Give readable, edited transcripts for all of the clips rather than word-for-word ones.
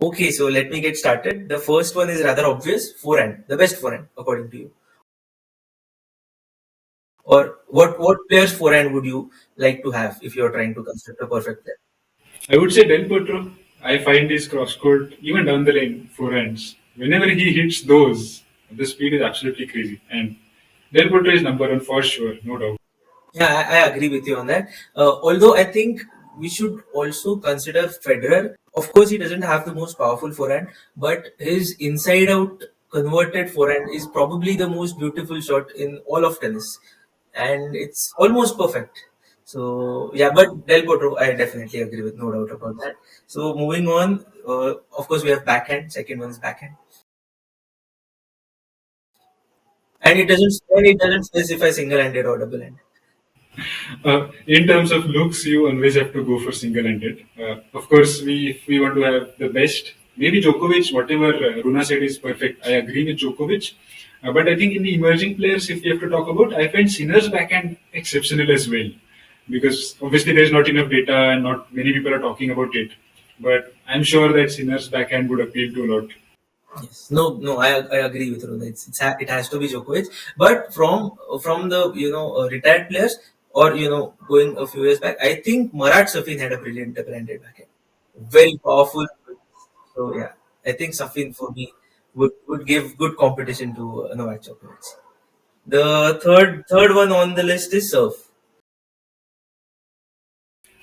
Okay, so let me get started. The first one is rather obvious: forehand, the best forehand according to you. Or what player's forehand would you like to have if you're trying to construct a perfect player? I would say Del Potro. I find his cross court, even down the lane, forehands. Whenever he hits those, the speed is absolutely crazy. And Del Potro is number one for sure, no doubt. Yeah, I agree with you on that. Although I think we should also consider Federer. Of course, he doesn't have the most powerful forehand, but his inside-out converted forehand is probably the most beautiful shot in all of tennis, and it's almost perfect. So yeah, but Del Potro, I definitely agree with, no doubt about that. So moving on, of course, we have backhand. Second one is backhand, and it doesn't specify single-handed or double-handed. In terms of looks, you always have to go for single-handed. Of course, if we want to have the best, maybe Djokovic, whatever Runa said is perfect. I agree with Djokovic. But I think in the emerging players, if we have to talk about, I find Sinner's backhand exceptional as well. Because obviously there is not enough data and not many people are talking about it. But I'm sure that Sinner's backhand would appeal to a lot. Yes. No, no, I agree with Rune. It has to be Djokovic. But from the retired players or going a few years back, I think Marat Safin had a brilliant double-handed backhand, very powerful. So yeah, I think Safin for me would give good competition to Novak Djokovic. The third one on the list is serve.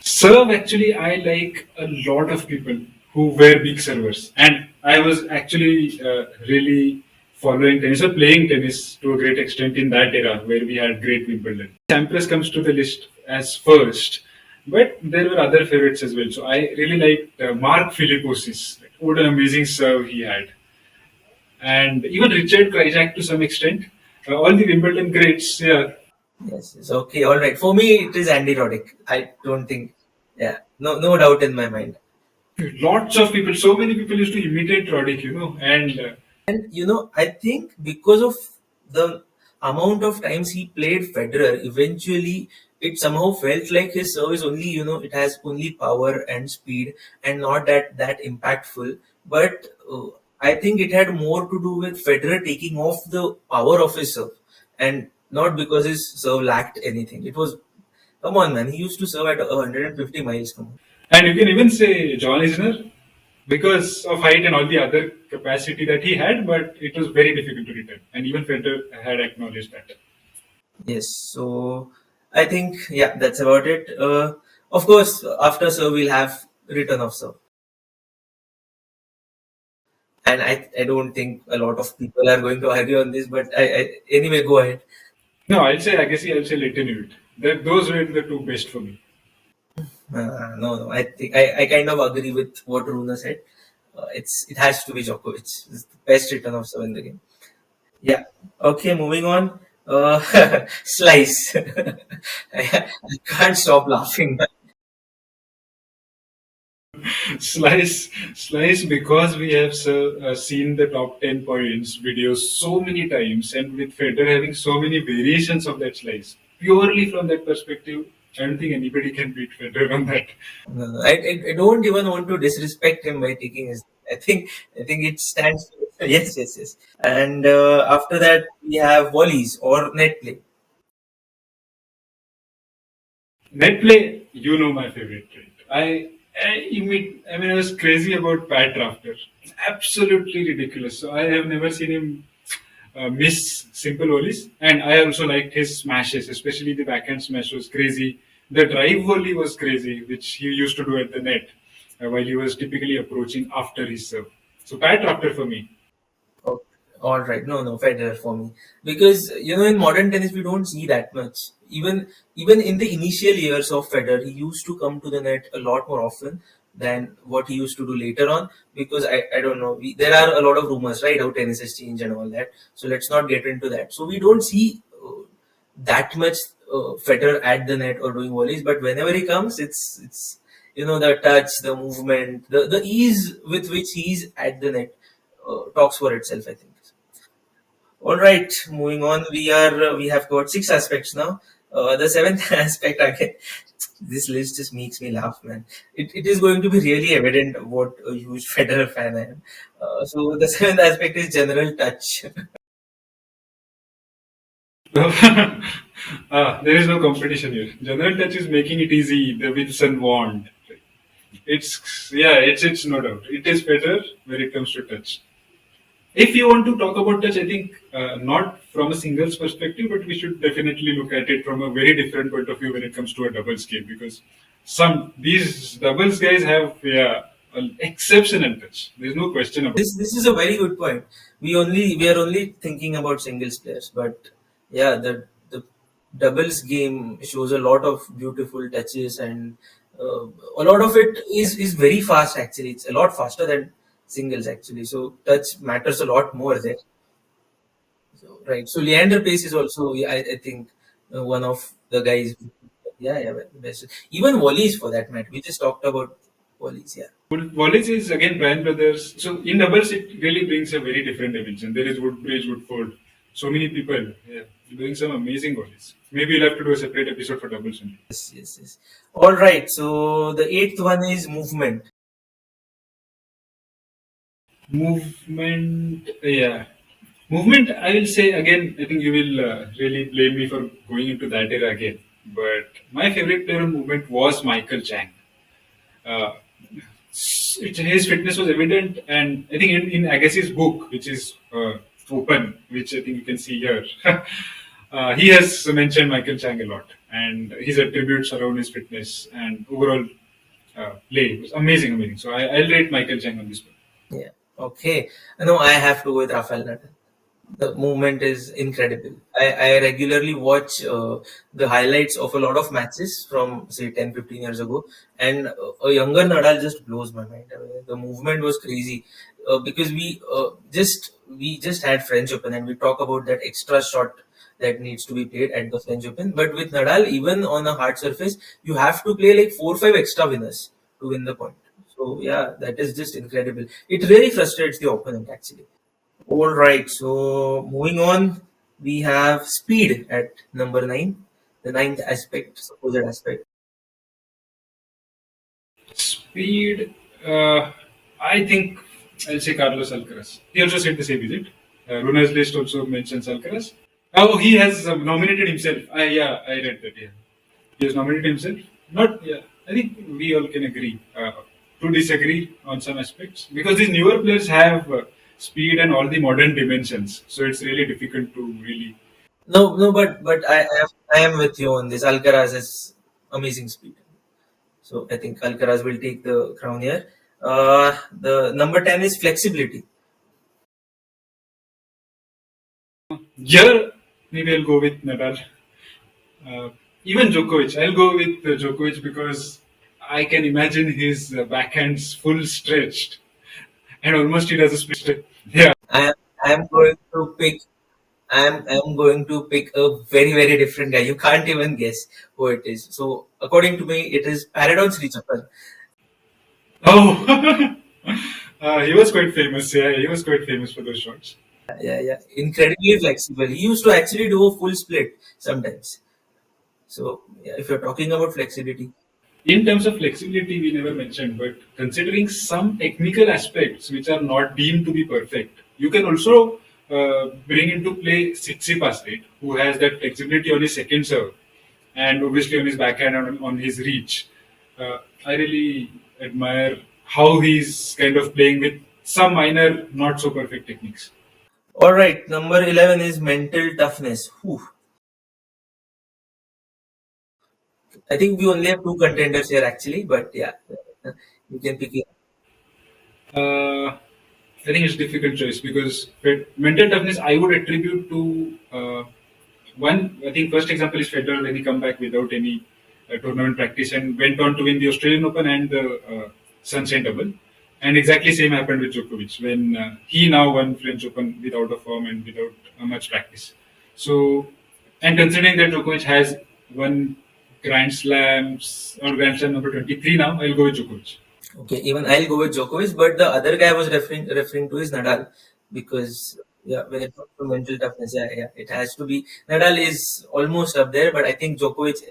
Serve, actually, I like a lot of people who were big servers, and I was actually really following tennis or playing tennis to a great extent in that era where we had great Wimbledon. Sampras comes to the list as first, but there were other favorites as well. So I really liked Mark Philippoussis. What an amazing serve he had, and even Richard Krajicek to some extent. All the Wimbledon greats, yeah. Yes, yes. Okay, all right. For me, it is Andy Roddick. I don't think, yeah, no doubt in my mind. Lots of people, so many people used to imitate Roddick, and And I think because of the amount of times he played Federer, eventually it somehow felt like his service only, it has only power and speed and not that impactful. But I think it had more to do with Federer taking off the power of his serve, and not because his serve lacked anything. It was, come on, man, he used to serve at 150 miles. Come on. And you can even say John Isner because of height and all the other capacity that he had, but it was very difficult to return. And even Federer had acknowledged that. Yes, so I think yeah, that's about it. Of course, after serve we'll have return of serve, and I don't think a lot of people are going to argue on this, but I anyway go ahead. No, I'll say Leighton Hewitt. Those were the two best for me. No, I think I kind of agree with what Runa said. It has to be Djokovic. It's the best return of serve in the game. Yeah. Okay, moving on. Slice. I can't stop laughing. Slice, because we have seen the top 10 points videos so many times, and with Federer having so many variations of that slice, purely from that perspective, I don't think anybody can beat Federer on that. No, no, I don't even want to disrespect him by taking his. I think it stands. Yes, yes, yes. And after that, we have volleys or net play. Net play, my favorite, right? I was crazy about Pat Rafter. Absolutely ridiculous. So I have never seen him miss simple volleys, and I also liked his smashes, especially the backhand smash was crazy. The drive volley was crazy, which he used to do at the net while he was typically approaching after his serve. So Pat Rafter for me. Oh, all right, no, Federer for me, because in modern tennis we don't see that much. Even in the initial years of Federer, he used to come to the net a lot more often than what he used to do later on. Because I don't know, there are a lot of rumors, right, how tennis has changed and all that. So let's not get into that. So we don't see that much Federer at the net or doing volleys, but whenever he comes, it's the touch, the movement, the ease with which he's at the net talks for itself, I think. All right, moving on. We have got six aspects now. The seventh aspect again. This list just makes me laugh, man. It is going to be really evident what a huge Federer fan I am. So the seventh aspect is general touch. There is no competition here. General touch is making it easy. The Wilson wand. It's no doubt. It is better when it comes to touch. If you want to talk about touch, I think not from a singles perspective, but we should definitely look at it from a very different point of view when it comes to a doubles game, because some these doubles guys have an exceptional touch. There's no question about. This is a very good point. We are only thinking about singles players, but yeah, the doubles game shows a lot of beautiful touches, and a lot of it is very fast. Actually, it's a lot faster than singles actually. So touch matters a lot more there. So, right. So Leander Pace is also, yeah, I think, one of the guys. Yeah, yeah, best. Even volleys for that matter. We just talked about volleys. Yeah. Wallace is again Bryan Brothers. So in doubles, it really brings a very different dimension. There is Woodbridge, Woodford, so many people doing some amazing volleys. Maybe you'll have to do a separate episode for doubles only. Yes, yes, yes. All right. So the eighth one is movement. Movement, yeah. Movement, I will say again, I think you will really blame me for going into that era again. But my favorite player on movement was Michael Chang. Uh, his fitness was evident, and I think in Agassi's book, which is open, which I think you can see here, he has mentioned Michael Chang a lot, and his attributes around his fitness and overall play was amazing, amazing. So I'll rate Michael Chang on this one. Yeah. Okay. No, I have to go with Rafael Nadal. The movement is incredible. I regularly watch the highlights of a lot of matches from say 10, 15 years ago, and a younger Nadal just blows my mind. I mean, the movement was crazy because we just had French Open, and we talk about that extra shot that needs to be played at the French Open. But with Nadal, even on a hard surface, you have to play like 4 or 5 extra winners to win the point. So yeah, that is just incredible. It really frustrates the opponent actually. All right, so moving on, we have speed at number nine, the ninth aspect, supposed aspect. Speed, I think I'll say Carlos Alcaraz. He also said the same, is it? Runa's list also mentions Alcaraz. Oh, he has nominated himself. I read that. Yeah, he has nominated himself. Not, yeah. I think we all can agree to disagree on some aspects because these newer players have speed and all the modern dimensions. So it's really difficult to really. No, no, but I am with you on this. Alcaraz has amazing speed, so I think Alcaraz will take the crown here. The number 10 is flexibility. Here, maybe I'll go with Nadal. Even Djokovic, I'll go with Djokovic because I can imagine his backhands full stretched and almost it has a split. Yeah. I am I am going to pick. I'm going to pick a very very different guy. You can't even guess who it is. So according to me, it is Paradon Srichappan. Oh, he was quite famous. Yeah, he was quite famous for those shots. Yeah, yeah, incredibly flexible. He used to actually do a full split sometimes. So, yeah, if you're talking about flexibility, In terms of flexibility, we never mentioned, but considering some technical aspects which are not deemed to be perfect, you can also bring into play Tsitsipas, right, who has that flexibility on his second serve and obviously on his backhand and on his reach. I really admire how he's kind of playing with some minor, not so perfect techniques. all right. Number 11 is mental toughness. Whew. I think we only have two contenders here actually, but yeah, you can pick it. I think it's a difficult choice because mental toughness I would attribute to one. I think first example is Federer when he come back without any tournament practice and went on to win the Australian Open and the Sunshine Double. And exactly same happened with Djokovic when he now won French Open without a form and without much practice. So, and considering that Djokovic has won Grand Slams or Grand Slam number 23 now, I'll go with Djokovic. Okay, even I'll go with Djokovic, but the other guy I was referring to is Nadal because yeah, when it comes to mental toughness, yeah, yeah, it has to be Nadal is almost up there, but I think Djokovic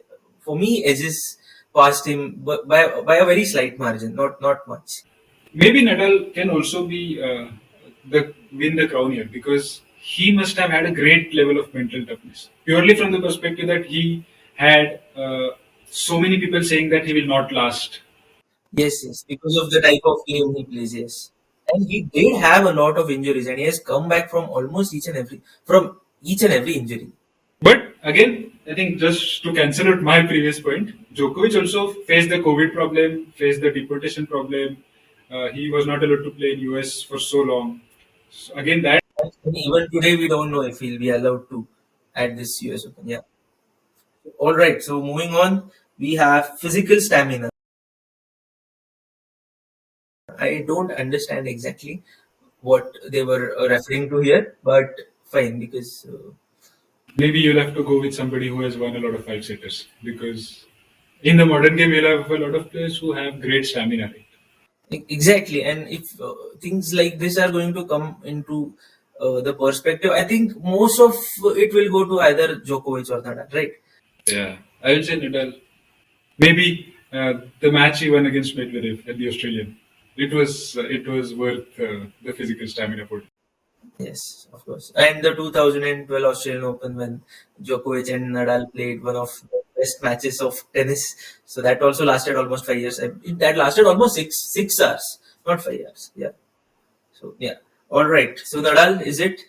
for me edges past him by a very slight margin, not much. Maybe Nadal can also be the win the crown here because he must have had a great level of mental toughness. Purely from the perspective that he had so many people saying that he will not last. Yes, yes, because of the type of game he plays. Yes, and he did have a lot of injuries, and he has come back from almost each and every injury. But again, I think just to cancel out my previous point, Djokovic also faced the COVID problem, faced the deportation problem. He was not allowed to play in US for so long. So again, that And even today, we don't know if he'll be allowed to at this US Open. Yeah. All right. So moving on, we have physical stamina. I don't understand exactly what they were referring to here, but fine because maybe you'll have to go with somebody who has won a lot of five setters because in the modern game you'll have a lot of players who have great stamina. Right? exactly. And if things like this are going to come into the perspective, I think most of it will go to either Djokovic or Nadal, right? Yeah, I will say Nadal. Maybe the match he won against Medvedev at the Australian. It was worth the physical stamina for. Yes, of course. And the 2012 Australian Open when Djokovic and Nadal played one of the best matches of tennis. So that also lasted almost 5 years. That lasted almost six hours, not 5 years. Yeah. So yeah. All right. So Nadal, is it?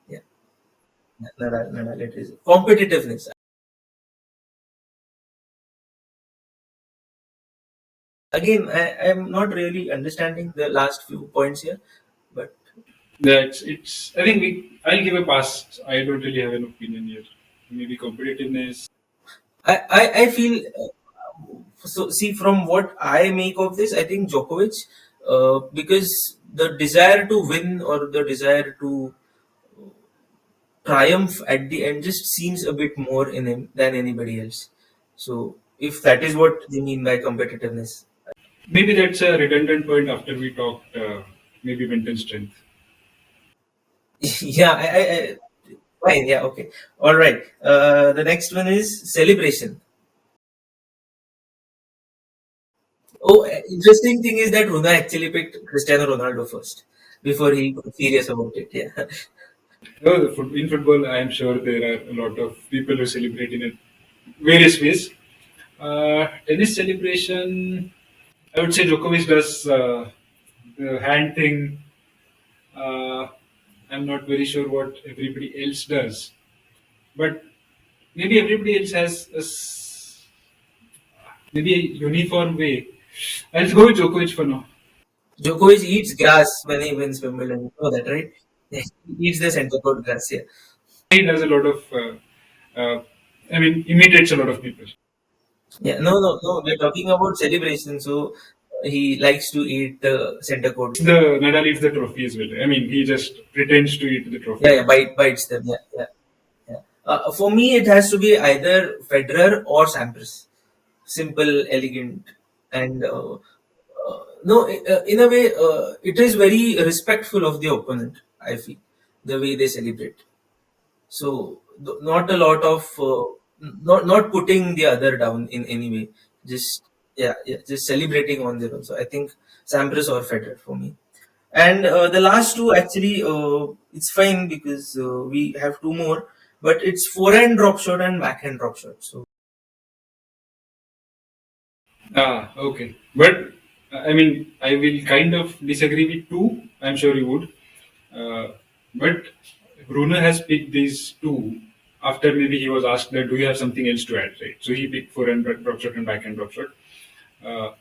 Yeah. Nadal. It is competitiveness. Again, I'm not really understanding the last few points here, but That's it's. I think I'll give a pass. I don't really have an opinion here. Maybe competitiveness. I feel so. See, from what I make of this, I think Djokovic, because the desire to win or the desire to triumph at the end just seems a bit more in him than anybody else. So, if that is what they mean by competitiveness, Maybe that's a redundant point after we talked. Maybe mental strength. yeah, fine, yeah, okay, all right. The next one is celebration. Oh, interesting thing is that Runa actually picked Cristiano Ronaldo first before he got serious about it. Yeah. Oh, in football, I am sure there are a lot of people who celebrate in various ways. Tennis celebration, I would say Djokovic does the hand thing. Uh, I'm not very sure what everybody else does, but maybe everybody else has maybe a uniform way. I'll go with Djokovic for now. Djokovic eats grass when he wins Wimbledon. You know that, right? Yeah, he eats the center court grass. Yeah. He does a lot of, imitates a lot of people. Yeah. No, no, no. We're talking about celebration. So he likes to eat the center court. The Nadal eats the trophy as well. I mean, he just pretends to eat the Yeah, trophy. yeah. Bites them. Yeah, yeah, yeah. For me, it has to be either Federer or Sampras. Simple, elegant, and no. In a way, it is very respectful of the opponent. I feel the way they celebrate. So not a lot of not putting the other down in any way. Just yeah, yeah, just celebrating on their own. So I think Sampras or Federer for me. And the last two actually, it's fine because we have two more, but it's forehand drop shot and backhand drop shot. So Ah, okay. But I will kind of disagree with two. I'm sure you would. But Rune has picked these two after maybe he was asked that do you have something else to add, right? So he picked forehand drop shot and backhand drop shot. Uh,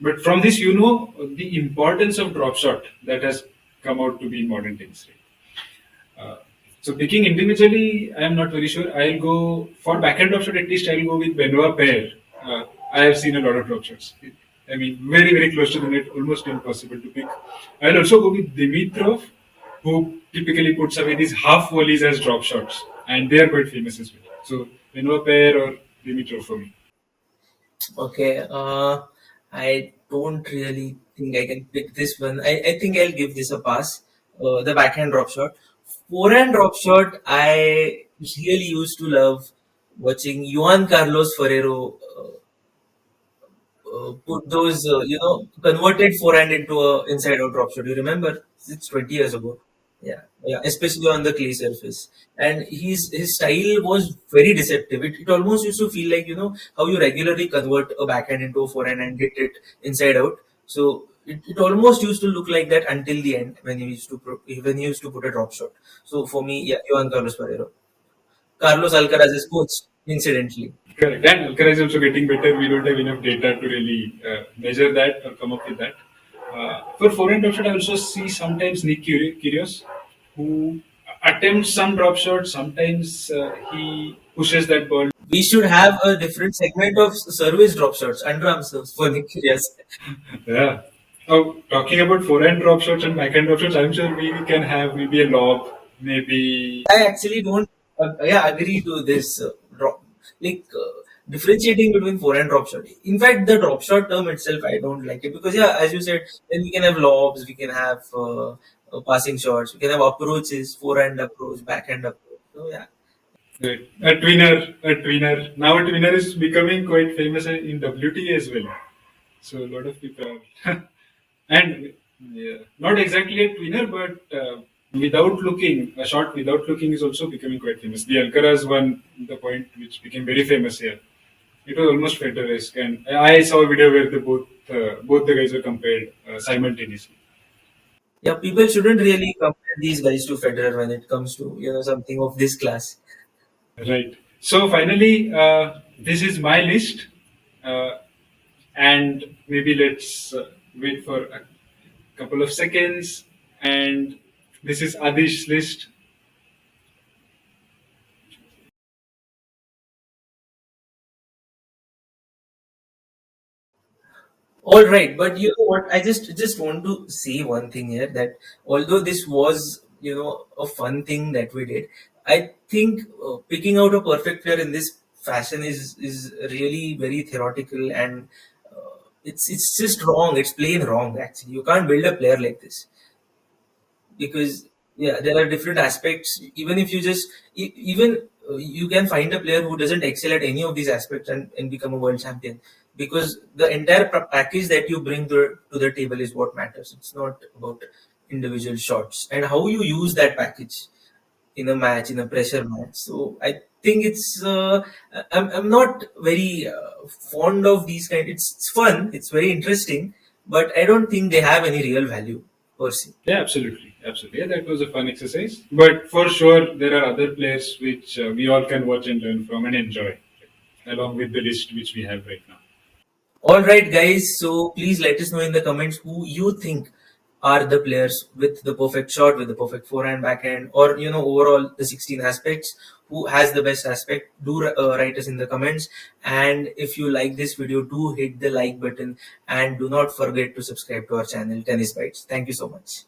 but from this, you know the importance of drop shot that has come out to be in modern tennis, right? So picking individually, I am not very sure. I'll go for backhand drop shot at least. I'll go with Benoit pair. I have seen a lot of drop shots. Very very close to the net, almost impossible to pick. I'll also go with Dimitrov, who typically puts away these half volleys as drop shots, and they are quite famous as well. So Benoit pair or Dimitrov for me. okay, I don't really think I can pick this one. I think I'll give this a pass. The backhand drop shot. Forehand drop shot, I really used to love watching Juan Carlos Ferrero. put those, converted forehand into a inside out drop shot. You remember? It's 20 years ago. Yeah, yeah, especially on the clay surface. And his style was very deceptive. It almost used to feel like, how you regularly convert a backhand into a forehand and hit it inside out. So it almost used to look like that until the end when when he used to put a drop shot. So for me, yeah, Johan Carlos Pereira. Carlos Alcaraz's coach, incidentally. Correct. And Alcaraz is also getting better. We don't have enough data to really measure that or come up with that. For forehand drop shot, I also see sometimes Nick Kyrgios, who attempts some drop shots. Sometimes he pushes that ball. We should have a different segment of service drop shots, underarm serves for Nick Kyrgios. Yeah. Oh, talking about forehand drop shots and backhand drop shots, I'm sure we can have maybe a lob, maybe. I actually don't, yeah, agree to this drop, like differentiating between forehand drop shot. In fact, the drop shot term itself, I don't like it because, yeah, as you said, then we can have lobs, we can have passing shots, we can have approaches, forehand approach, backhand approach. So yeah. Right. A twinner. Now a twinner is becoming quite famous in WT as well. So a lot of people are, and yeah, not exactly a twinner, but without looking, a shot without looking is also becoming quite famous. The Alcaraz one, the point which became very famous here. It was almost Federer-esque, and I saw a video where both the guys were compared simultaneously. Yeah, people shouldn't really compare these guys to Federer when it comes to, something of this class. Right. So finally, this is my list, uh, and maybe let's wait for a couple of seconds. And this is Aadish's list. All right, but you know what? I just want to say one thing here, that although this was, a fun thing that we did, I think picking out a perfect player in this fashion is really very theoretical, and it's just wrong. It's plain wrong. Actually, you can't build a player like this because, yeah, there are different aspects. Even if you just even you can find a player who doesn't excel at any of these aspects and become a world champion, because the entire package that you bring to the table is what matters. It's not about individual shots and how you use that package in a match, in a pressure match. So I think I'm not very fond of these kind. It's fun, it's very interesting, but I don't think they have any real value per se. Yeah, absolutely, absolutely. Yeah, that was a fun exercise. But for sure, there are other players which we all can watch and learn from and enjoy, along with the list which we have right now. All right, guys. So please let us know in the comments who you think are the players with the perfect shot, with the perfect forehand, backhand, or overall the 16 aspects. Who has the best aspect? Do write us in the comments. And if you like this video, do hit the like button and do not forget to subscribe to our channel, Tennis Bytes. Thank you so much.